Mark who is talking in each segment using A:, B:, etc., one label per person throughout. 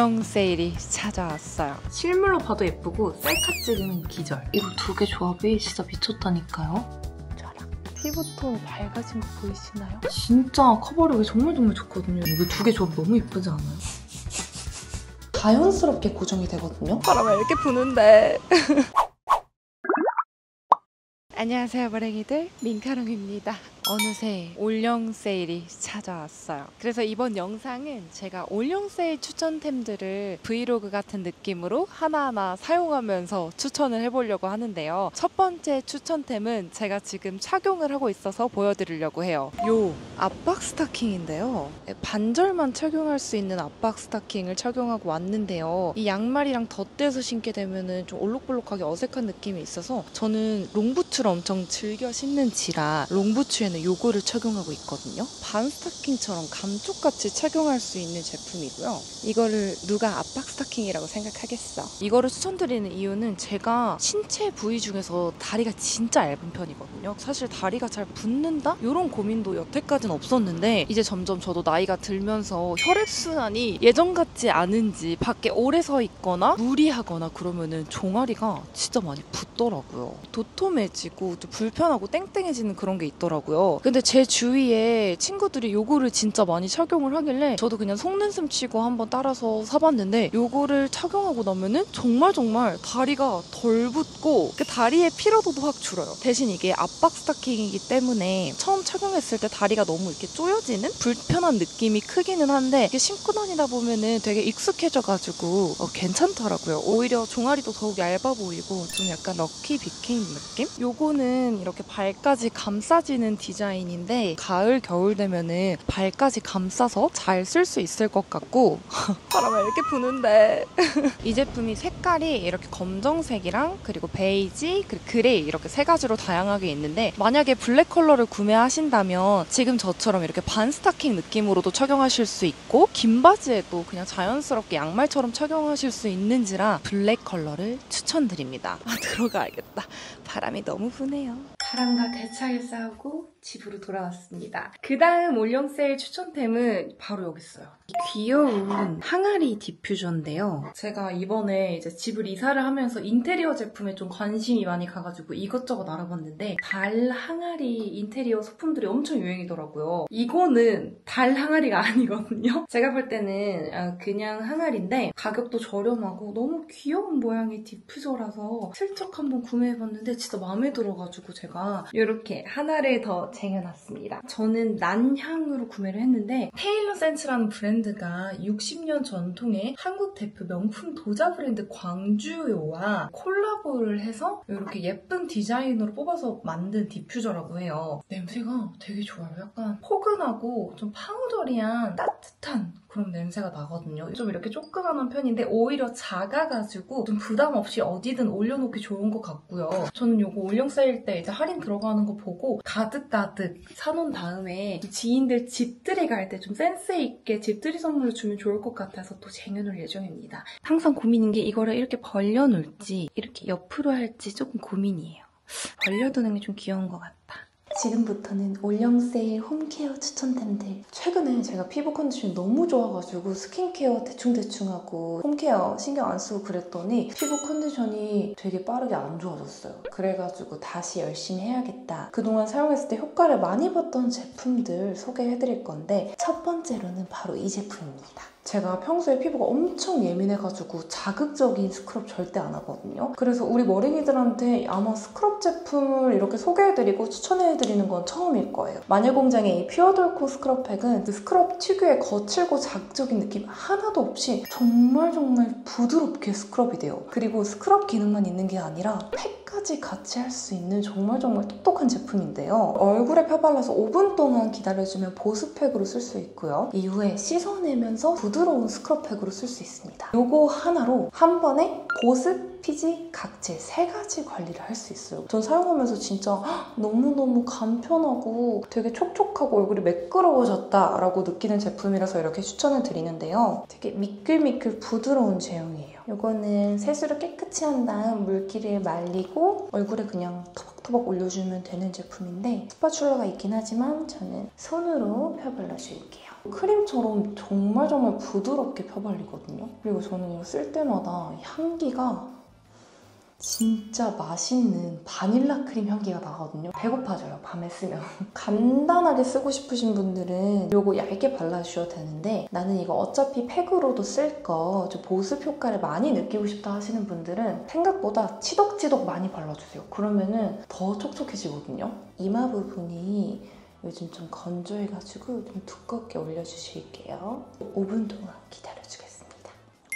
A: 올영 세일이 찾아왔어요. 실물로 봐도 예쁘고 셀카 찍으면 기절. 이거 두 개 조합이 진짜 미쳤다니까요. 피부톤 밝아진 거 보이시나요? 진짜 커버력이 정말 좋거든요. 이거 두 개 조합 너무 예쁘지 않아요? 자연스럽게 고정이 되거든요. 바람 왜 이렇게 부는데? 안녕하세요, 버랭이들. 민카롱입니다. 어느새 올영 세일이 찾아왔어요. 그래서 이번 영상은 제가 올영 세일 추천템들을 브이로그 같은 느낌으로 하나하나 사용하면서 추천을 해보려고 하는데요. 첫 번째 추천템은 제가 지금 착용을 하고 있어서 보여드리려고 해요. 요 압박 스타킹인데요. 반절만 착용할 수 있는 압박 스타킹을 착용하고 왔는데요. 이 양말이랑 덧대서 신게 되면 좀 올록볼록하게 어색한 느낌이 있어서 저는 롱부츠를 엄청 즐겨 신는지라 롱부츠에는 요거를 착용하고 있거든요. 반 스타킹처럼 감쪽같이 착용할 수 있는 제품이고요. 이거를 누가 압박 스타킹이라고 생각하겠어. 이거를 추천드리는 이유는 제가 신체 부위 중에서 다리가 진짜 얇은 편이거든요. 사실 다리가 잘 붓는다? 이런 고민도 여태까지는 없었는데 이제 점점 저도 나이가 들면서 혈액순환이 예전 같지 않은지 밖에 오래 서 있거나 무리하거나 그러면은 종아리가 진짜 많이 붓더라고요. 도톰해지고 좀 불편하고 땡땡해지는 그런 게 있더라고요. 근데 제 주위에 친구들이 요거를 진짜 많이 착용을 하길래 저도 그냥 속는숨 치고 한번 따라서 사봤는데 요거를 착용하고 나면은 정말 다리가 덜 붓고 그 다리의 피로도도 확 줄어요. 대신 이게 압박 스타킹이기 때문에 처음 착용했을 때 다리가 너무 이렇게 쪼여지는 불편한 느낌이 크기는 한데 이게 신고 다니다 보면은 되게 익숙해져가지고 괜찮더라고요. 오히려 종아리도 더욱 얇아 보이고 좀 약간 럭키 비케인 느낌? 요거는 이렇게 발까지 감싸지는 디자인인데 가을, 겨울 되면은 발까지 감싸서 잘 쓸 수 있을 것 같고 바람 왜 이렇게 부는데 이 제품이 색깔이 이렇게 검정색이랑 그리고 베이지, 그리고 그레이 이렇게 세 가지로 다양하게 있는데 만약에 블랙 컬러를 구매하신다면 지금 저처럼 이렇게 반 스타킹 느낌으로도 착용하실 수 있고 긴 바지에도 그냥 자연스럽게 양말처럼 착용하실 수 있는지라 블랙 컬러를 추천드립니다. 들어가야겠다. 바람이 너무 부네요. 바람과 대차게 싸우고 집으로 돌아왔습니다. 그 다음 올영 세일 추천템은 바로 여기 있어요. 이 귀여운 항아리 디퓨저인데요. 제가 이번에 이제 집을 이사를 하면서 인테리어 제품에 좀 관심이 많이 가가지고 이것저것 알아봤는데 달 항아리 인테리어 소품들이 엄청 유행이더라고요. 이거는 달 항아리가 아니거든요. 제가 볼 때는 그냥 항아리인데 가격도 저렴하고 너무 귀여운 모양의 디퓨저라서 슬쩍 한번 구매해봤는데 진짜 마음에 들어가지고 제가 이렇게 하나를 더 쟁여놨습니다. 저는 난향으로 구매를 했는데 테일러 센스라는 브랜드가 60년 전통의 한국 대표 명품 도자 브랜드 광주요와 콜라보를 해서 이렇게 예쁜 디자인으로 뽑아서 만든 디퓨저라고 해요. 냄새가 되게 좋아요. 약간 포근하고 좀 파우더리한 따뜻한 그런 냄새가 나거든요. 좀 이렇게 조그만한 편인데 오히려 작아가지고 좀 부담 없이 어디든 올려놓기 좋은 것 같고요. 저는 이거 올영 세일 때 이제 할인 들어가는 거 보고 가득 사놓은 다음에 지인들 집들이 갈 때 좀 센스 있게 집들이 선물로 주면 좋을 것 같아서 또 쟁여놓을 예정입니다. 항상 고민인 게 이거를 이렇게 벌려놓을지 이렇게 옆으로 할지 조금 고민이에요. 벌려두는 게 좀 귀여운 것 같다. 지금부터는 올영 세일 홈케어 추천템들. 최근에 제가 피부 컨디션이 너무 좋아가지고 스킨케어 대충 하고 홈케어 신경 안 쓰고 그랬더니 피부 컨디션이 되게 빠르게 안 좋아졌어요. 그래가지고 다시 열심히 해야겠다. 그동안 사용했을 때 효과를 많이 봤던 제품들 소개해드릴 건데 첫 번째로는 바로 이 제품입니다. 제가 평소에 피부가 엄청 예민해가지고 자극적인 스크럽 절대 안 하거든요. 그래서 우리 머랭이들한테 아마 스크럽 제품을 이렇게 소개해드리고 추천해드리는 건 처음일 거예요. 마녀공장의 이 퓨어돌코 스크럽팩은 그 스크럽 특유의 거칠고 자극적인 느낌 하나도 없이 정말 부드럽게 스크럽이 돼요. 그리고 스크럽 기능만 있는 게 아니라 팩까지 같이 할 수 있는 정말 똑똑한 제품인데요. 얼굴에 펴발라서 5분 동안 기다려주면 보습팩으로 쓸 수 있고요. 이후에 씻어내면서 부드러운 스크럽팩으로 쓸 수 있습니다. 요거 하나로 한 번에 보습, 피지, 각질 3가지 관리를 할 수 있어요. 전 사용하면서 진짜 너무너무 간편하고 되게 촉촉하고 얼굴이 매끄러워졌다라고 느끼는 제품이라서 이렇게 추천을 드리는데요. 되게 미끌미끌 부드러운 제형이에요. 요거는 세수를 깨끗이 한 다음 물기를 말리고 얼굴에 그냥 토박토박 올려주면 되는 제품인데 스파츌러가 있긴 하지만 저는 손으로 펴발라줄게요.
B: 크림처럼 정말 부드럽게 펴발리거든요. 그리고 저는 이거 쓸 때마다 향기가 진짜 맛있는 바닐라 크림 향기가 나거든요. 배고파져요, 밤에 쓰면. 간단하게 쓰고 싶으신 분들은 이거 얇게 발라주셔도 되는데 나는 이거 어차피 팩으로도 쓸 거 좀 보습 효과를 많이 느끼고 싶다 하시는 분들은 생각보다 치덕치덕 많이 발라주세요. 그러면은 더 촉촉해지거든요. 이마 부분이 요즘 좀 건조해가지고 좀 두껍게 올려주실게요. 5분 동안 기다려주겠습니다.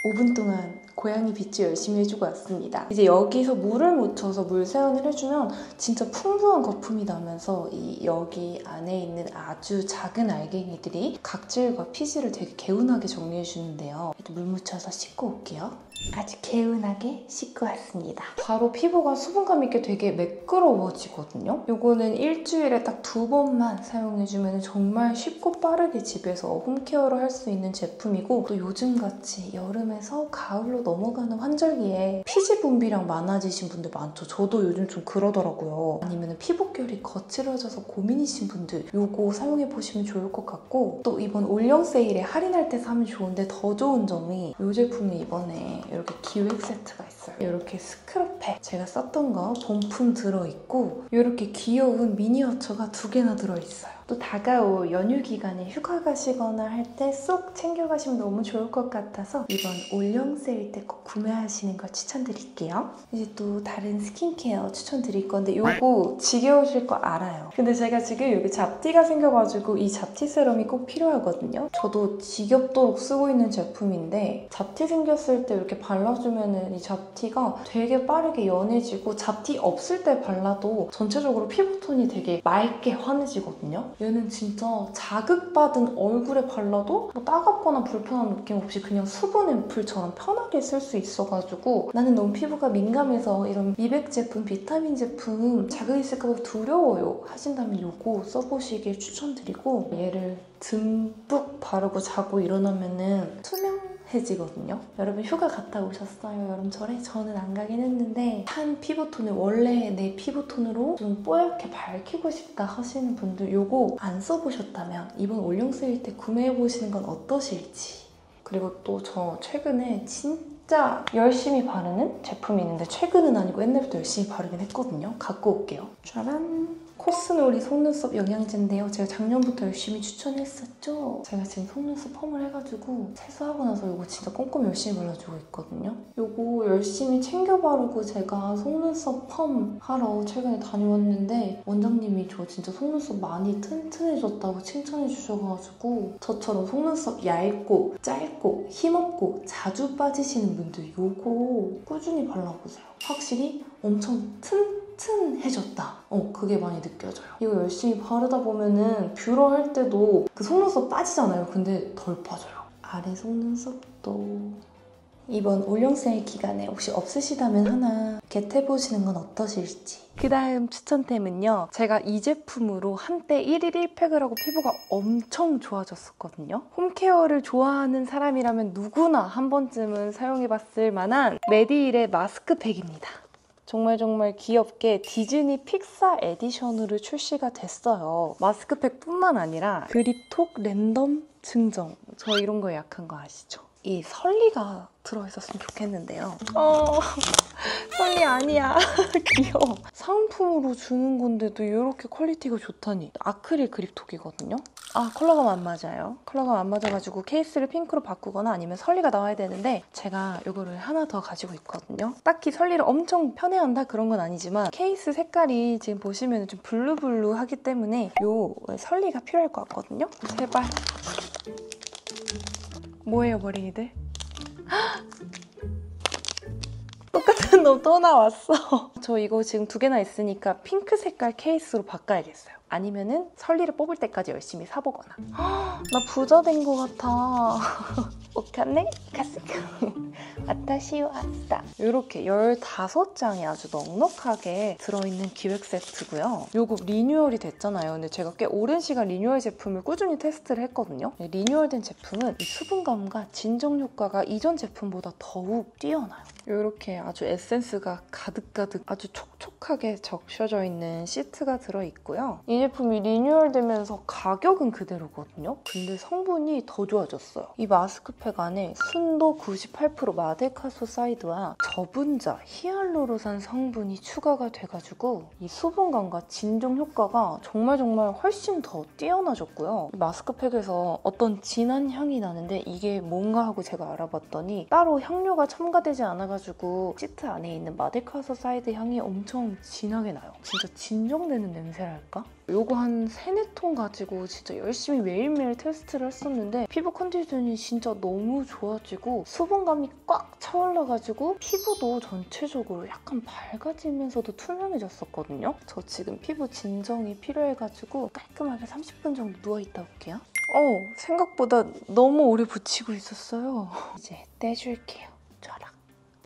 B: 5분 동안 고양이 빗질 열심히 해주고 왔습니다. 이제 여기서 물을 묻혀서 물 세안을 해주면 진짜 풍부한 거품이 나면서 이 여기 안에 있는 아주 작은 알갱이들이 각질과 피지를 되게 개운하게 정리해주는데요. 물 묻혀서 씻고 올게요. 아주 개운하게 씻고 왔습니다. 바로 피부가 수분감 있게 되게 매끄러워지거든요. 이거는 일주일에 딱 2번만 사용해주면 정말 쉽고 빠르게 집에서 홈케어를 할 수 있는 제품이고 또 요즘같이 여름에서 가을로 넘어가는 환절기에 피지 분비량 많아지신 분들 많죠. 저도 요즘 좀 그러더라고요. 아니면 피부결이 거칠어져서 고민이신 분들 이거 사용해보시면 좋을 것 같고 또 이번 올영 세일에 할인할 때 사면 좋은데 더 좋은 점이 이 제품이 이번에 이렇게 기획 세트가 있어요. 이렇게 스크럽팩 제가 썼던 거 본품 들어있고 이렇게 귀여운 미니어처가 2개나 들어있어요. 또 다가올 연휴 기간에 휴가 가시거나 할 때 쏙 챙겨가시면 너무 좋을 것 같아서 이번 올영 세일 때 꼭 구매하시는 걸 추천드릴게요. 이제 또 다른 스킨케어 추천드릴 건데 이거 지겨우실 거 알아요. 근데 제가 지금 여기 잡티가 생겨가지고 이 잡티 세럼이 꼭 필요하거든요. 저도 지겹도록 쓰고 있는 제품인데 잡티 생겼을 때 이렇게 발라주면 이 잡티가 되게 빠르게 연해지고 잡티 없을 때 발라도 전체적으로 피부톤이 되게 맑게 환해지거든요. 얘는 진짜 자극받은 얼굴에 발라도 뭐 따갑거나 불편한 느낌 없이 그냥 수분 앰플처럼 편하게 쓸 수 있어가지고 나는 너무 피부가 민감해서 이런 미백 제품, 비타민 제품 자극 있을까 봐 두려워요 하신다면 이거 써보시길 추천드리고 얘를 듬뿍 바르고 자고 일어나면은 투명해지거든요. 여러분 휴가 갔다 오셨어요? 여름철에? 저는 안 가긴 했는데 한 피부톤을 원래 내 피부톤으로 좀 뽀얗게 밝히고 싶다 하시는 분들 이거 안 써보셨다면 이번 올영 세일 때 구매해보시는 건 어떠실지. 그리고 또 저 최근에 진짜 열심히 바르는 제품이 있는데 최근은 아니고 옛날부터 열심히 바르긴 했거든요. 갖고 올게요. 짜란! 코스놀이 속눈썹 영양제인데요. 제가 작년부터 열심히 추천했었죠. 제가 지금 속눈썹 펌을 해가지고 세수하고 나서 이거 진짜 꼼꼼히 열심히 발라주고 있거든요. 이거 열심히 챙겨 바르고 제가 속눈썹 펌 하러 최근에 다녀왔는데 원장님이 저 진짜 속눈썹 많이 튼튼해졌다고 칭찬해 주셔가지고 저처럼 속눈썹 얇고 짧고 힘없고 자주 빠지시는 분들 이거 꾸준히 발라보세요. 확실히 엄청 튼튼해졌다. 그게 많이 느껴져요. 이거 열심히 바르다 보면은 뷰러 할 때도 그 속눈썹 빠지잖아요. 근데 덜 빠져요. 아래 속눈썹도 이번 올영 세일 기간에 혹시 없으시다면 하나 겟해보시는 건 어떠실지. 그 다음 추천템은요. 제가 이 제품으로 한때 1일 1팩을 하고 피부가 엄청 좋아졌었거든요. 홈케어를 좋아하는 사람이라면 누구나 한 번쯤은 사용해봤을 만한 메디힐의 마스크팩입니다. 정말 귀엽게 디즈니 픽사 에디션으로 출시가 됐어요. 마스크팩뿐만 아니라 그립톡 랜덤 증정. 저 이런 거 약한 거 아시죠? 이 설리가 들어있었으면 좋겠는데요. 설리 아니야. 귀여워. 상품으로 주는 건데도 이렇게 퀄리티가 좋다니. 아크릴 그립톡이거든요. 컬러감 안 맞아요. 컬러감 안 맞아가지고 케이스를 핑크로 바꾸거나 아니면 설리가 나와야 되는데 제가 이거를 하나 더 가지고 있거든요. 딱히 설리를 엄청 편애한다 그런 건 아니지만 케이스 색깔이 지금 보시면 좀 블루블루하기 때문에 요 설리가 필요할 것 같거든요. 제발. 뭐예요, 머랭이들? 똑같은 놈 또 나왔어. 저 이거 지금 2개나 있으니까 핑크 색깔 케이스로 바꿔야겠어요. 아니면은 설리를 뽑을 때까지 열심히 사보거나. 나 부자 된 것 같아. 오카네 가스카 아타시 왔다. 이렇게 15장이 아주 넉넉하게 들어있는 기획 세트고요. 요거 리뉴얼이 됐잖아요. 근데 제가 꽤 오랜 시간 리뉴얼 제품을 꾸준히 테스트를 했거든요. 리뉴얼된 제품은 이 수분감과 진정 효과가 이전 제품보다 더욱 뛰어나요. 이렇게 아주 에센스가 가득가득 아주 촉촉하게 적셔져 있는 시트가 들어있고요. 이 제품이 리뉴얼되면서 가격은 그대로거든요. 근데 성분이 더 좋아졌어요. 이 마스크팩 안에 순도 98% 마데카소사이드와 저분자, 히알루로산 성분이 추가가 돼가지고 이 수분감과 진정 효과가 정말 훨씬 더 뛰어나졌고요. 이 마스크팩에서 어떤 진한 향이 나는데 이게 뭔가 하고 제가 알아봤더니 따로 향료가 첨가되지 않아가지고 시트 안에 있는 마데카소사이드 향이 엄청 진하게 나요. 진짜 진정되는 냄새랄까? 요거 한 3-4통 가지고 진짜 열심히 매일매일 테스트를 했었는데 피부 컨디션이 진짜 너무 좋아지고 수분감이 꽉 차올라가지고 피부도 전체적으로 약간 밝아지면서도 투명해졌었거든요. 저 지금 피부 진정이 필요해가지고 깔끔하게 30분 정도 누워있다 올게요. 생각보다 너무 오래 붙이고 있었어요. 이제 떼줄게요. 쫙.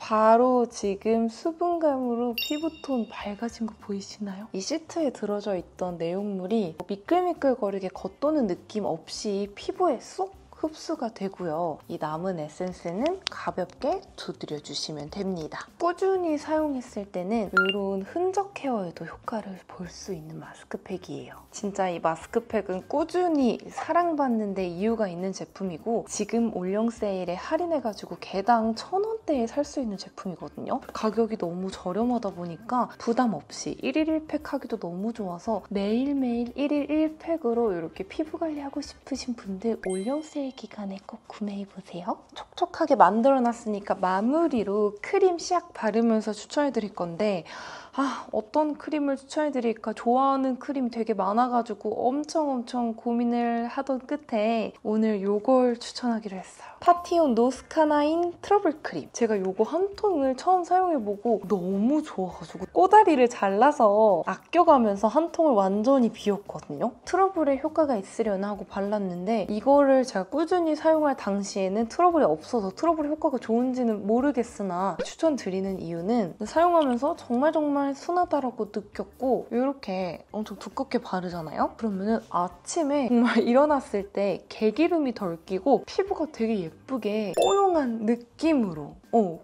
B: 바로 지금 수분감으로 피부톤 밝아진 거 보이시나요? 이 시트에 들어져 있던 내용물이 미끌미끌거리게 겉도는 느낌 없이 피부에 쏙 흡수가 되고요. 이 남은 에센스는 가볍게 두드려주시면 됩니다. 꾸준히 사용했을 때는 이런 흔적 케어에도 효과를 볼 수 있는 마스크팩이에요. 진짜 이 마스크팩은 꾸준히 사랑받는 데 이유가 있는 제품이고 지금 올영 세일에 할인해가지고 개당 1,000원대에 살 수 있는 제품이거든요. 가격이 너무 저렴하다 보니까 부담 없이 1일 1팩 하기도 너무 좋아서 매일매일 1일 1팩으로 이렇게 피부 관리하고 싶으신 분들 올영 세일 기간에 꼭 구매해보세요. 촉촉하게 만들어놨으니까 마무리로 크림 샥 바르면서 추천해드릴 건데 어떤 크림을 추천해드릴까 좋아하는 크림 되게 많아가지고 엄청 고민을 하던 끝에 오늘 요걸 추천하기로 했어요. 파티온 노스카나인 트러블 크림. 제가 요거 한 통을 처음 사용해보고 너무 좋아가지고 꼬다리를 잘라서 아껴가면서 한 통을 완전히 비웠거든요. 트러블에 효과가 있으려나 하고 발랐는데 이거를 제가 꾸준히 사용할 당시에는 트러블이 없어서 트러블 효과가 좋은지는 모르겠으나 추천드리는 이유는 사용하면서 정말 순하다라고 느꼈고 이렇게 엄청 두껍게 바르잖아요? 그러면 아침에 정말 일어났을 때 개기름이 덜 끼고 피부가 되게 예쁘게 뽀용한 느낌으로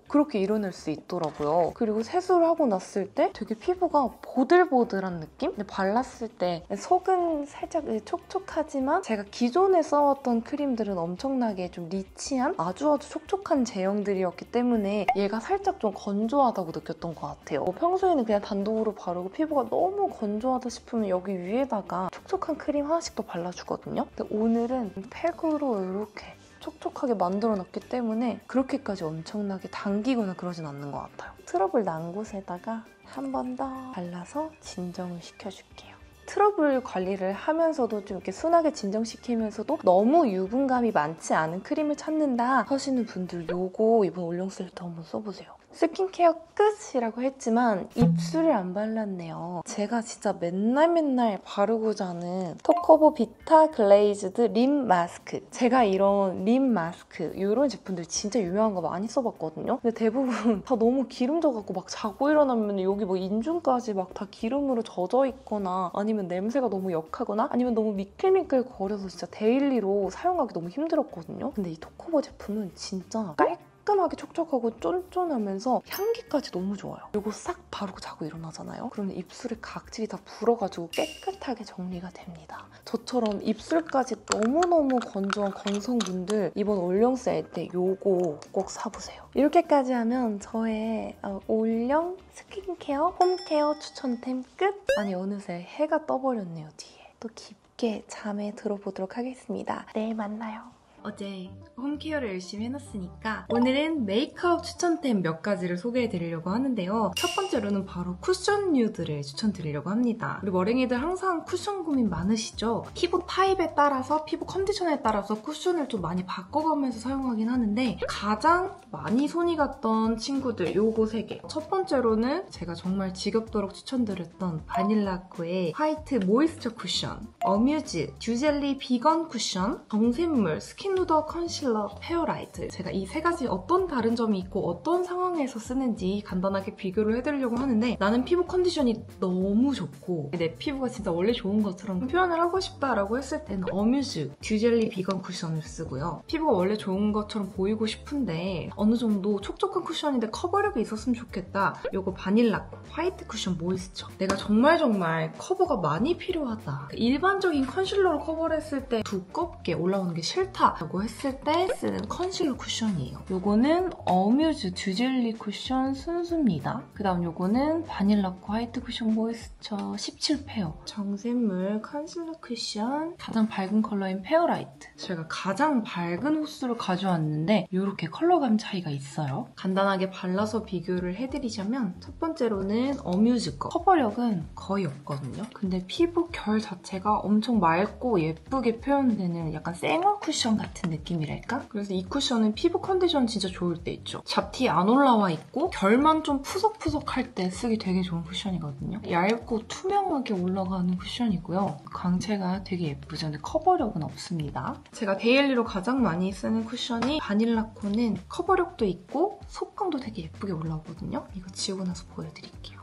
B: 그렇게 일어날 수 있더라고요. 그리고 세수를 하고 났을 때 되게 피부가 보들보들한 느낌? 근데 발랐을 때 속은 살짝 촉촉하지만 제가 기존에 써왔던 크림들은 엄청나게 좀 리치한 아주 촉촉한 제형들이었기 때문에 얘가 살짝 좀 건조하다고 느꼈던 것 같아요. 평소에는 그냥 단독으로 바르고 피부가 너무 건조하다 싶으면 여기 위에다가 촉촉한 크림 하나씩 더 발라주거든요. 근데 오늘은 팩으로 이렇게 촉촉하게 만들어놨기 때문에 그렇게까지 엄청나게 당기거나 그러진 않는 것 같아요. 트러블 난 곳에다가 한 번 더 발라서 진정을 시켜줄게요. 트러블 관리를 하면서도 좀 이렇게 순하게 진정시키면서도 너무 유분감이 많지 않은 크림을 찾는다 하시는 분들 요거 이번 올영 세일 때 한번 써보세요. 스킨케어 끝이라고 했지만 입술을 안 발랐네요. 제가 진짜 맨날 바르고 자는 토코보 비타 글레이즈드 립 마스크. 제가 이런 립 마스크 이런 제품들 진짜 유명한 거 많이 써봤거든요. 근데 대부분 다 너무 기름져갖고 막 자고 일어나면 여기 뭐 인중까지 막 다 기름으로 젖어 있거나 아니면 냄새가 너무 역하거나 아니면 너무 미끌미끌 거려서 진짜 데일리로 사용하기 너무 힘들었거든요. 근데 이 토코보 제품은 진짜 깔끔하게 촉촉하고 쫀쫀하면서 향기까지 너무 좋아요. 이거 싹 바르고 자고 일어나잖아요? 그러면 입술에 각질이 다 불어가지고 깨끗하게 정리가 됩니다. 저처럼 입술까지 너무너무 건조한 건성분들 이번 올영 세일 때 요거 꼭 사보세요. 이렇게까지 하면 저의 올영 스킨케어, 홈케어 추천템 끝! 아니 어느새 해가 떠버렸네요, 뒤에. 또 깊게 잠에 들어보도록 하겠습니다. 내일 만나요.
A: 어제 홈케어를 열심히 해놨으니까 오늘은 메이크업 추천템 몇 가지를 소개해드리려고 하는데요. 첫 번째로는 바로 쿠션류들을 추천드리려고 합니다. 우리 머랭이들 항상 쿠션 고민 많으시죠? 피부 타입에 따라서 피부 컨디션에 따라서 쿠션을 좀 많이 바꿔가면서 사용하긴 하는데 가장 많이 손이 갔던 친구들 요거 3개. 첫 번째로는 제가 정말 지겹도록 추천드렸던 바닐라코의 화이트 모이스처 쿠션, 어뮤즈 듀젤리 비건 쿠션, 정샘물 스킨
B: 누더 컨실러 페어라이트. 제가 이 세 가지 어떤 다른 점이 있고 어떤 상황에서 쓰는지 간단하게 비교를 해드리려고 하는데 나는 피부 컨디션이 너무 좋고 내 피부가 진짜 원래 좋은 것처럼 표현을 하고 싶다라고 했을 때는 어뮤즈 듀젤리 비건 쿠션을 쓰고요. 피부가 원래 좋은 것처럼 보이고 싶은데 어느 정도 촉촉한 쿠션인데 커버력이 있었으면 좋겠다. 요거 바닐라 화이트 쿠션 모이스처. 내가 정말 커버가 많이 필요하다. 일반적인 컨실러로 커버를 했을 때 두껍게 올라오는 게 싫다라고 했을 때 쓰는 컨실러 쿠션이에요. 요거는 어뮤즈 듀젤리 쿠션 순수입니다. 그 다음 요거는 바닐라 화이트 쿠션 모이스처 17페어. 정샘물 컨실러 쿠션. 가장 밝은 컬러인 페어라이트. 제가 가장 밝은 호수를 가져왔는데 이렇게 컬러감 차이가 있어요. 간단하게 발라서 비교를 해드리자면 첫 번째로는 어뮤즈 거. 커버력은 거의 없거든요. 근데 피부 결 자체가 엄청 맑고 예쁘게 표현되는 약간 생얼 쿠션 같은 느낌이랄까? 그래서 이 쿠션은 피부 컨디션 진짜 좋을 때 있죠. 잡티 안 올라와 있고 결만 좀 푸석푸석할 때 쓰기 되게 좋은 쿠션이거든요. 얇고 투명하게 올라가는 쿠션이고요. 광채가 되게 예쁘죠. 근데 커버력은 없습니다. 제가 데일리로 가장 많이 쓰는 쿠션이 바닐라코는 커버력도 있고 속감도 되게 예쁘게 올라오거든요. 이거 지우고 나서 보여드릴게요.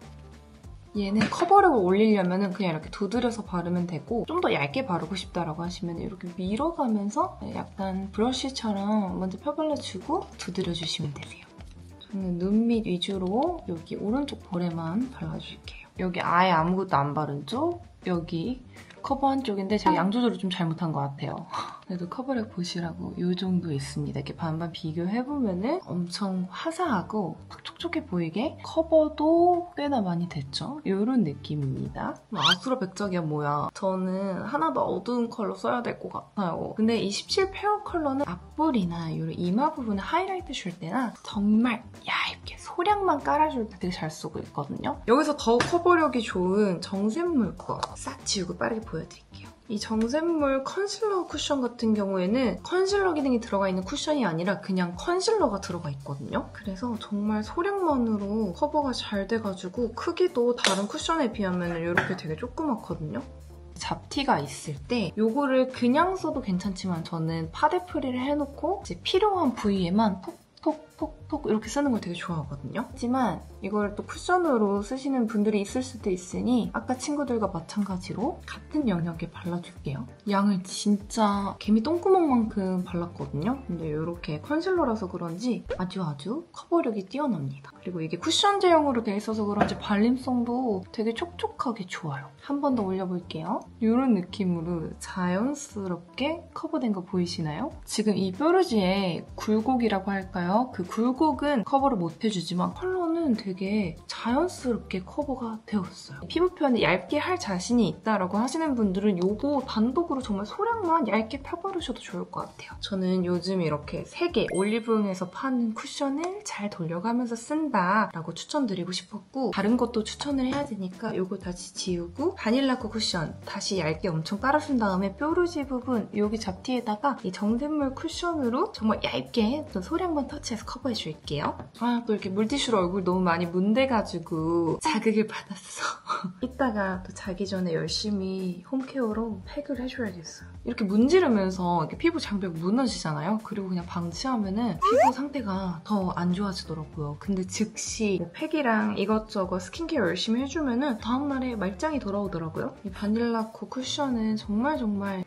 B: 얘는 커버력을 올리려면 그냥 이렇게 두드려서 바르면 되고 좀 더 얇게 바르고 싶다라고 하시면 이렇게 밀어가면서 약간 브러쉬처럼 먼저 펴발라주고 두드려주시면 되세요. 저는 눈 밑 위주로 여기 오른쪽 볼에만 발라줄게요. 여기 아예 아무것도 안 바른 쪽, 여기 커버한 쪽인데 제가 양 조절을 좀 잘못한 것 같아요. 그래도 커버력 보시라고 이 정도 있습니다. 이렇게 반반 비교해보면은 엄청 화사하고 탁 촉촉해 보이게 커버도 꽤나 많이 됐죠? 이런 느낌입니다. 아수라 백작이야 뭐야. 저는 하나 더 어두운 컬러 써야 될 것 같아요. 근데 이 17 페어 컬러는 앞볼이나 이런 이마 부분에 하이라이트 줄 때나 정말 얇게 소량만 깔아줄 때 되게 잘 쓰고 있거든요. 여기서 더 커버력이 좋은 정샘물 거 싹 지우고 빠르게 보여드릴게요. 이 정샘물 컨실러 쿠션 같은 경우에는 컨실러 기능이 들어가 있는 쿠션이 아니라 그냥 컨실러가 들어가 있거든요. 그래서 정말 소량만으로 커버가 잘 돼가지고 크기도 다른 쿠션에 비하면 이렇게 되게 조그맣거든요. 잡티가 있을 때 이거를 그냥 써도 괜찮지만 저는 파데프리를 해놓고 이제 필요한 부위에만 톡톡톡 이렇게 쓰는 걸 되게 좋아하거든요. 하지만 이걸 또 쿠션으로 쓰시는 분들이 있을 수도 있으니 아까 친구들과 마찬가지로 같은 영역에 발라줄게요. 양을 진짜 개미 똥구멍만큼 발랐거든요. 근데 이렇게 컨실러라서 그런지 아주 커버력이 뛰어납니다. 그리고 이게 쿠션 제형으로 돼 있어서 그런지 발림성도 되게 촉촉하게 좋아요. 한 번 더 올려볼게요. 이런 느낌으로 자연스럽게 커버된 거 보이시나요? 지금 이 뾰루지에 굴곡이라고 할까요? 그 굴곡은 커버를 못 해주지만 컬러는 되게 자연스럽게 커버가 되었어요. 피부 표현을 얇게 할 자신이 있다라고 하시는 분들은 이거 단독으로 정말 소량만 얇게 펴바르셔도 좋을 것 같아요. 저는 요즘 이렇게 3개 올리브영에서 파는 쿠션을 잘 돌려가면서 쓴다라고 추천드리고 싶었고 다른 것도 추천을 해야 되니까 이거 다시 지우고 바닐라코 쿠션 다시 얇게 엄청 깔아준 다음에 뾰루지 부분 여기 잡티에다가 이 정샘물 쿠션으로 정말 얇게 또 소량만 터치해서 커버해줄게요. 또 이렇게 물티슈로 얼굴 너무 많이 문대가지고 자극을 받았어. 이따가 또 자기 전에 열심히 홈케어로 팩을 해줘야겠어요. 이렇게 문지르면서 이렇게 피부 장벽 무너지잖아요. 그리고 그냥 방치하면은 피부 상태가 더 안 좋아지더라고요. 근데 즉시 뭐 팩이랑 이것저것 스킨케어 열심히 해주면은 다음날에 말짱이 돌아오더라고요. 이 바닐라코 쿠션은 정말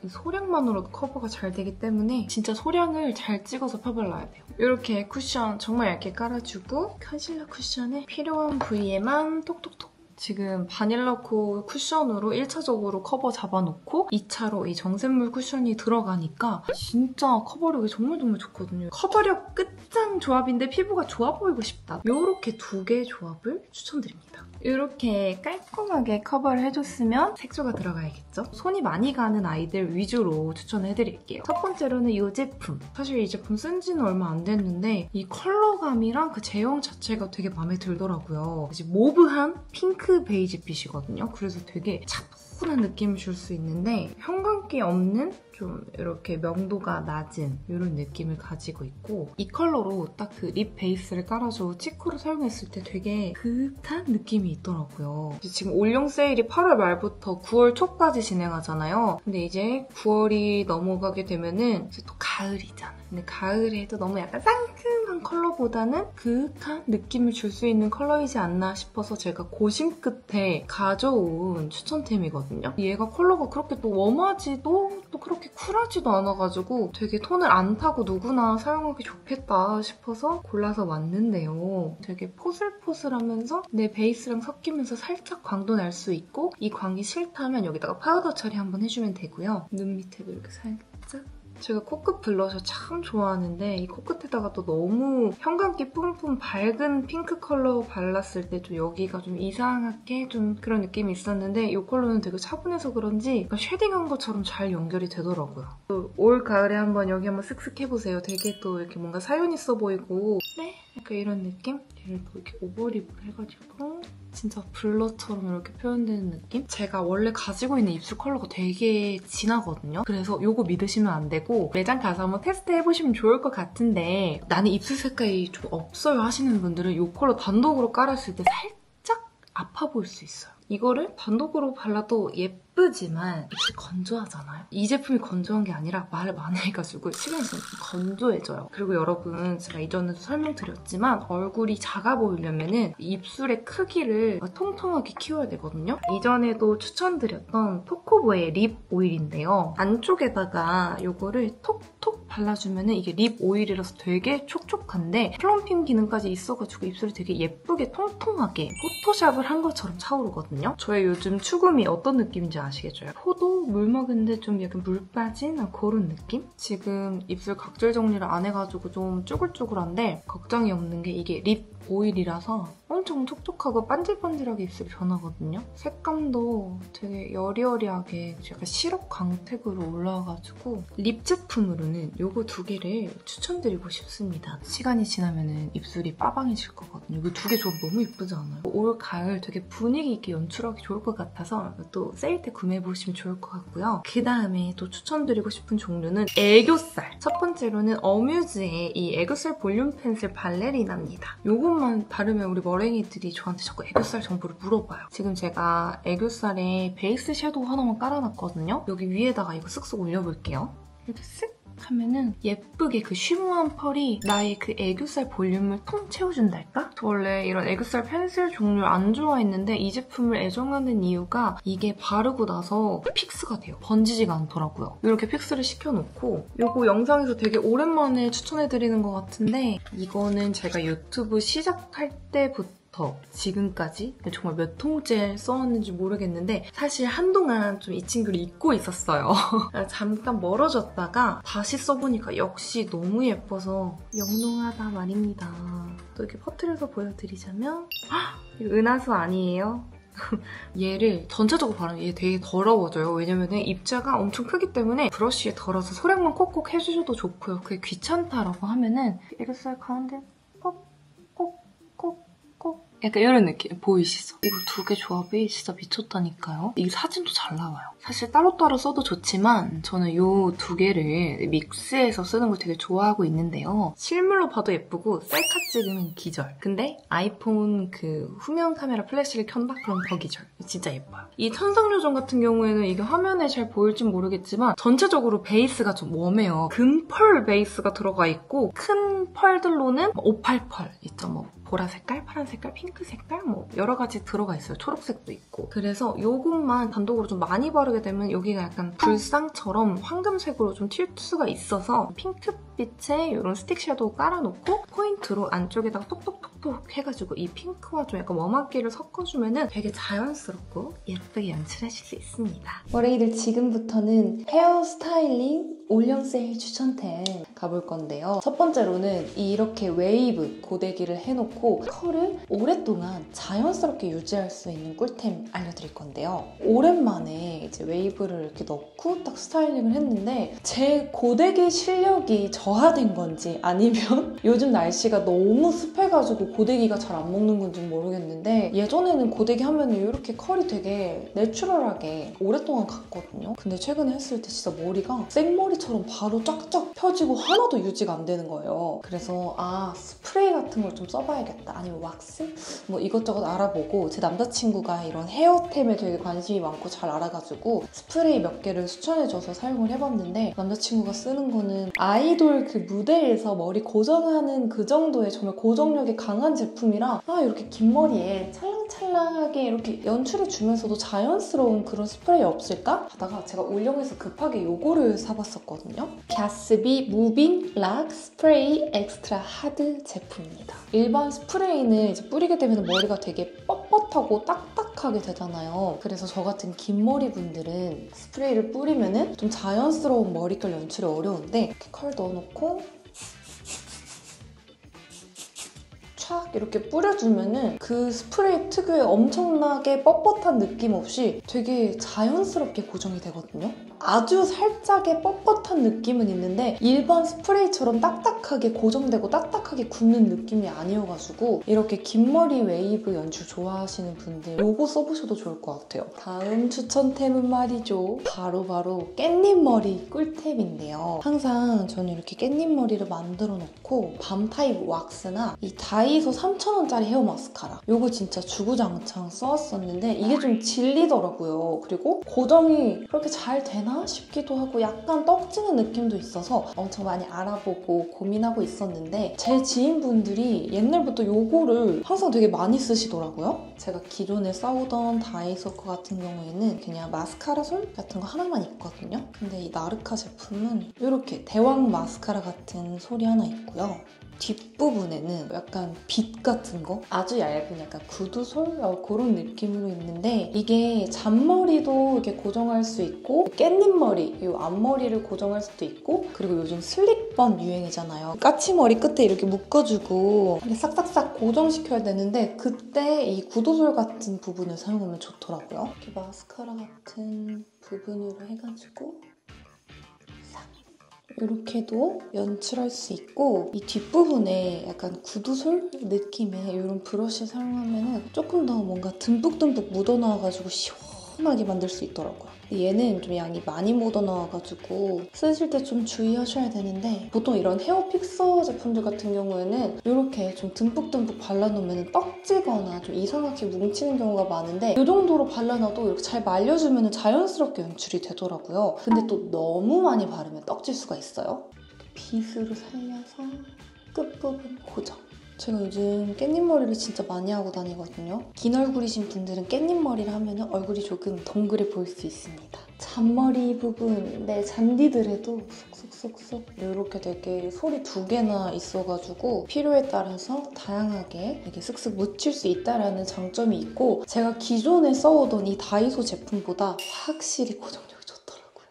B: 소량만으로도 커버가 잘 되기 때문에 진짜 소량을 잘 찍어서 펴발라야 돼요. 이렇게 쿠션 정말 얇게 깔아주고 컨실러 쿠션을 필요한 부위에만 톡톡톡. 지금 바닐라코 쿠션으로 1차적으로 커버 잡아놓고 2차로 이 정샘물 쿠션이 들어가니까 진짜 커버력이 정말 좋거든요. 커버력 끝장 조합인데 피부가 좋아 보이고 싶다. 이렇게 2개의 조합을 추천드립니다. 이렇게 깔끔하게 커버를 해줬으면 색조가 들어가야겠죠? 손이 많이 가는 아이들 위주로 추천해드릴게요. 첫 번째로는 이 제품. 사실 이 제품 쓴 지는 얼마 안 됐는데 이 컬러감이랑 그 제형 자체가 되게 마음에 들더라고요. 이제 모브한 핑크 베이지빛이거든요. 그래서 되게 차분한 느낌을 줄 수 있는데 형광기 없는 좀 이렇게 명도가 낮은 이런 느낌을 가지고 있고 이 컬러로 딱 그 립 베이스를 깔아줘 치크로 사용했을 때 되게 그윽한 느낌이 있더라고요. 지금 올영 세일이 8월 말부터 9월 초까지 진행하잖아요. 근데 이제 9월이 넘어가게 되면은 이제 또 가을이잖아. 근데 가을에도 너무 약간 상큼한 컬러보다는 그윽한 느낌을 줄 수 있는 컬러이지 않나 싶어서 제가 고심 끝에 가져온 추천템이거든요. 얘가 컬러가 그렇게 또 웜하지도 또 그렇게 쿨하지도 않아가지고 되게 톤을 안 타고 누구나 사용하기 좋겠다 싶어서 골라서 왔는데요. 되게 포슬포슬하면서 내 베이스랑 섞이면서 살짝 광도 날 수 있고 이 광이 싫다면 여기다가 파우더 처리 한번 해주면 되고요. 눈 밑에도 이렇게 살짝 제가 코끝 블러셔 참 좋아하는데 이 코끝에다가 또 너무 형광기 뿜뿜 밝은 핑크 컬러 발랐을 때 좀 여기가 좀 이상하게 좀 그런 느낌이 있었는데 이 컬러는 되게 차분해서 그런지 약간 쉐딩한 것처럼 잘 연결이 되더라고요. 또 올 가을에 한번 여기 한번 쓱쓱 해보세요. 되게 또 이렇게 뭔가 사연 있어 보이고 네? 약간 이런 느낌? 얘를 또 이렇게 오버립을 해가지고 진짜 블러처럼 이렇게 표현되는 느낌? 제가 원래 가지고 있는 입술 컬러가 되게 진하거든요. 그래서 이거 믿으시면 안 되고 매장 가서 한번 테스트해보시면 좋을 것 같은데 나는 입술 색깔이 좀 없어요 하시는 분들은 이 컬러 단독으로 깔았을 때 살짝 아파 보일 수 있어요. 이거를 단독으로 발라도 예쁘지만 입술이 건조하잖아요. 이 제품이 건조한 게 아니라 말을 많이 해가지고 시간이 지나면 건조해져요. 그리고 여러분 제가 이전에도 설명드렸지만 얼굴이 작아 보이려면 입술의 크기를 통통하게 키워야 되거든요. 이전에도 추천드렸던 토코보의 립 오일인데요. 안쪽에다가 이거를 톡톡 발라주면 이게 립 오일이라서 되게 촉촉한데 플럼핑 기능까지 있어가지고 입술이 되게 예쁘게 통통하게 포토샵을 한 것처럼 차오르거든요. 저의 요즘 추구미 어떤 느낌인지 아시겠죠? 포도 물 먹은데 좀 약간 물 빠진 그런 느낌? 지금 입술 각질 정리를 안 해가지고 좀 쭈글쭈글한데 걱정이 없는 게 이게 립 오일이라서 엄청 촉촉하고 반질반질하게 입술이 변하거든요. 색감도 되게 여리여리하게 약간 시럽 광택으로 올라와가지고 립 제품으로는 요거 두 개를 추천드리고 싶습니다. 시간이 지나면 입술이 빠방해질 거거든요. 이거 두 개 조합 너무 예쁘지 않아요? 올 가을 되게 분위기 있게 연출하기 좋을 것 같아서 또 세일 때 구매해보시면 좋을 것 같고요. 그 다음에 또 추천드리고 싶은 종류는 애교살. 첫 번째로는 어뮤즈의 이 애교살 볼륨 펜슬 발레리나입니다. 요것만 바르면 우리 머랭이들이 저한테 자꾸 애교살 정보를 물어봐요. 지금 제가 애교살에 베이스 섀도우 하나만 깔아놨거든요. 여기 위에다가 이거 쓱쓱 올려볼게요. 이렇게 쓱 하면은 예쁘게 그 쉬머한 펄이 나의 그 애교살 볼륨을 통 채워준달까? 저 원래 이런 애교살 펜슬 종류 안 좋아했는데 이 제품을 애정하는 이유가 이게 바르고 나서 픽스가 돼요. 번지지가 않더라고요. 이렇게 픽스를 시켜놓고 이거 영상에서 되게 오랜만에 추천해드리는 것 같은데 이거는 제가 유튜브 시작할 때부터 지금까지 정말 몇 통째 써왔는지 모르겠는데 사실 한동안 좀 이 친구를 잊고 있었어요. 잠깐 멀어졌다가 다시 써보니까 역시 너무 예뻐서 영롱하다 말입니다. 또 이렇게 퍼트려서 보여드리자면 이거 은하수 아니에요? 얘를 전체적으로 바르면 얘 되게 더러워져요. 왜냐면 입자가 엄청 크기 때문에 브러쉬에 덜어서 소량만 콕콕 해주셔도 좋고요. 그게 귀찮다라고 하면은 애교살 가운데 약간 이런 느낌 보이시죠? 이거 두 개 조합이 진짜 미쳤다니까요. 이 사진도 잘 나와요. 사실 따로따로 써도 좋지만 저는 이 두 개를 믹스해서 쓰는 걸 되게 좋아하고 있는데요. 실물로 봐도 예쁘고 셀카 찍으면 기절. 근데 아이폰 그 후면 카메라 플래시를 켠다? 그럼 더 기절. 진짜 예뻐요. 이 천상요정 같은 경우에는 이게 화면에 잘 보일진 모르겠지만 전체적으로 베이스가 좀 웜해요. 금펄 베이스가 들어가 있고 큰 펄들로는 오팔펄 있죠. 뭐 보라 색깔, 파란 색깔, 핑크 색깔 뭐 여러 가지 들어가 있어요. 초록색도 있고. 그래서 요것만 단독으로 좀 많이 바르게 되면 여기가 약간 불상처럼 황금색으로 좀 튈 수가 있어서 핑크빛에 이런 스틱 섀도우 깔아놓고 포인트로 안쪽에다가 톡톡톡톡 해가지고 이 핑크와 좀 약간 웜하기를 섞어주면 되게 자연스럽고 예쁘게 연출하실 수 있습니다. 머랭이들 지금부터는 헤어 스타일링 올영 세일 추천템 가볼 건데요. 첫 번째로는 이렇게 웨이브 고데기를 해놓고 컬을 오랫동안 자연스럽게 유지할 수 있는 꿀템 알려드릴 건데요. 오랜만에 이제 웨이브를 이렇게 넣고 딱 스타일링을 했는데 제 고데기 실력이 저하된 건지 아니면 요즘 날씨가 너무 습해가지고 고데기가 잘 안 먹는 건지 모르겠는데 예전에는 고데기 하면 이렇게 컬이 되게 내추럴하게 오랫동안 갔거든요. 근데 최근에 했을 때 진짜 머리가 생머리처럼 바로 쫙쫙 펴지고 하나도 유지가 안 되는 거예요. 그래서 스프레이 스프레이 같은 걸 좀 써봐야겠다. 아니면 왁스? 뭐 이것저것 알아보고 제 남자친구가 이런 헤어템에 되게 관심이 많고 잘 알아가지고 스프레이 몇 개를 추천해줘서 사용을 해봤는데 남자친구가 쓰는 거는 아이돌 그 무대에서 머리 고정하는 그 정도의 정말 고정력이 강한 제품이라 이렇게 긴 머리에 찰랑찰랑하게 이렇게 연출해 주면서도 자연스러운 그런 스프레이 없을까? 하다가 제가 올영에서 급하게 요거를 사봤었거든요. 가스비 무빙 락 스프레이 엑스트라 하드 제품입니다. 일반 스프레이는 이제 뿌리게 되면 머리가 되게 뻣뻣하고 딱딱하게 되잖아요. 그래서 저 같은 긴 머리 분들은 스프레이를 뿌리면은 좀 자연스러운 머릿결 연출이 어려운데 이렇게 컬 넣어놓고 촥 이렇게 뿌려주면은 그 스프레이 특유의 엄청나게 뻣뻣한 느낌 없이 되게 자연스럽게 고정이 되거든요. 아주 살짝의 뻣뻣한 느낌은 있는데 일반 스프레이처럼 딱딱하게 고정되고 딱딱하게 굳는 느낌이 아니어가지고 이렇게 긴 머리 웨이브 연출 좋아하시는 분들 이거 써보셔도 좋을 것 같아요. 다음 추천템은 말이죠. 바로 깻잎 머리 꿀템인데요. 항상 저는 이렇게 깻잎 머리를 만들어 놓고 밤 타입 왁스나 이 다이소 3,000원짜리 헤어 마스카라 이거 진짜 주구장창 써왔었는데 이게 좀 질리더라고요. 그리고 고정이 그렇게 잘 되나 싶기도 하고 약간 떡지는 느낌도 있어서 엄청 많이 알아보고 고민하고 있었는데 제 지인분들이 옛날부터 이거를 항상 되게 많이 쓰시더라고요. 제가 기존에 써오던 다이소 거 같은 경우에는 그냥 마스카라 솔 같은 거 하나만 있거든요. 근데 이 나르카 제품은 이렇게 대왕 마스카라 같은 솔이 하나 있고요. 뒷부분에는 약간 빗 같은 거? 아주 얇은 약간 구두솔? 그런 느낌으로 있는데 이게 잔머리도 이렇게 고정할 수 있고 깻잎머리, 이 앞머리를 고정할 수도 있고 그리고 요즘 슬릭번 유행이잖아요. 까치머리 끝에 이렇게 묶어주고 이렇게 싹싹싹 고정시켜야 되는데 그때 이 구두솔 같은 부분을 사용하면 좋더라고요. 이렇게 마스카라 같은 부분으로 해가지고 이렇게도 연출할 수 있고 이 뒷부분에 약간 구두솔 느낌의 이런 브러쉬 사용하면 조금 더 뭔가 듬뿍듬뿍 묻어나와가지고 시원하게 만들 수 있더라고요. 얘는 좀 양이 많이 묻어나와가지고 쓰실 때 좀 주의하셔야 되는데 보통 이런 헤어 픽서 제품들 같은 경우에는 이렇게 좀 듬뿍듬뿍 발라놓으면 떡지거나 좀 이상하게 뭉치는 경우가 많은데 이 정도로 발라놔도 이렇게 잘 말려주면 자연스럽게 연출이 되더라고요. 근데 또 너무 많이 바르면 떡질 수가 있어요. 이렇게 빗으로 살려서 끝부분 고정. 제가 요즘 깻잎머리를 진짜 많이 하고 다니거든요. 긴 얼굴이신 분들은 깻잎머리를 하면 얼굴이 조금 동그래 보일 수 있습니다. 잔머리 부분, 잔디들에도 쏙쏙쏙쏙 이렇게 되게 솔이 2개나 있어가지고 필요에 따라서 다양하게 이렇게 쓱쓱 묻힐 수 있다는 장점이 있고 제가 기존에 써오던 이 다이소 제품보다 확실히 고정력이 좋더라고요.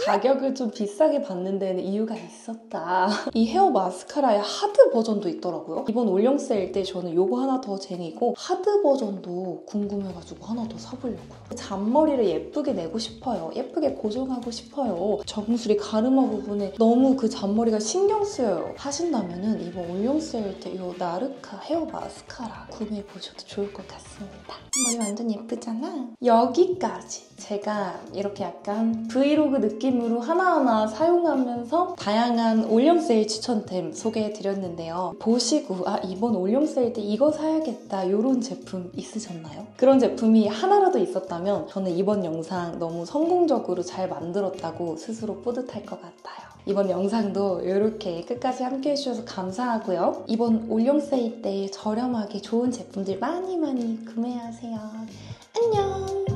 B: 가격을 좀 비싸게 받는 데는 이유가 있었다. 이 헤어 마스카라의 하드 버전도 있더라고요. 이번 올영 세일 때 저는 이거 하나 더 쟁이고 하드 버전도 궁금해가지고 하나 더 사보려고요. 잔머리를 예쁘게 내고 싶어요. 예쁘게 고정하고 싶어요. 정수리 가르마 부분에 너무 그 잔머리가 신경 쓰여요. 하신다면 이번 올영 세일 때 이 나르카 헤어 마스카라 구매해보셔도 좋을 것 같습니다. 머리 완전 예쁘잖아? 여기까지 제가 이렇게 약간 브이로그 느낌으로 하나하나 사용하면서 다양한 올영 세일 추천템 소개해드렸는데요. 보시고 이번 올영 세일 때 이거 사야겠다 이런 제품 있으셨나요? 그런 제품이 하나라도 있었다면 저는 이번 영상 너무 성공적으로 잘 만들었다고 스스로 뿌듯할 것 같아요. 이번 영상도 이렇게 끝까지 함께 해주셔서 감사하고요. 이번 올영 세일 때 저렴하게 좋은 제품들 많이 구매하세요. 안녕!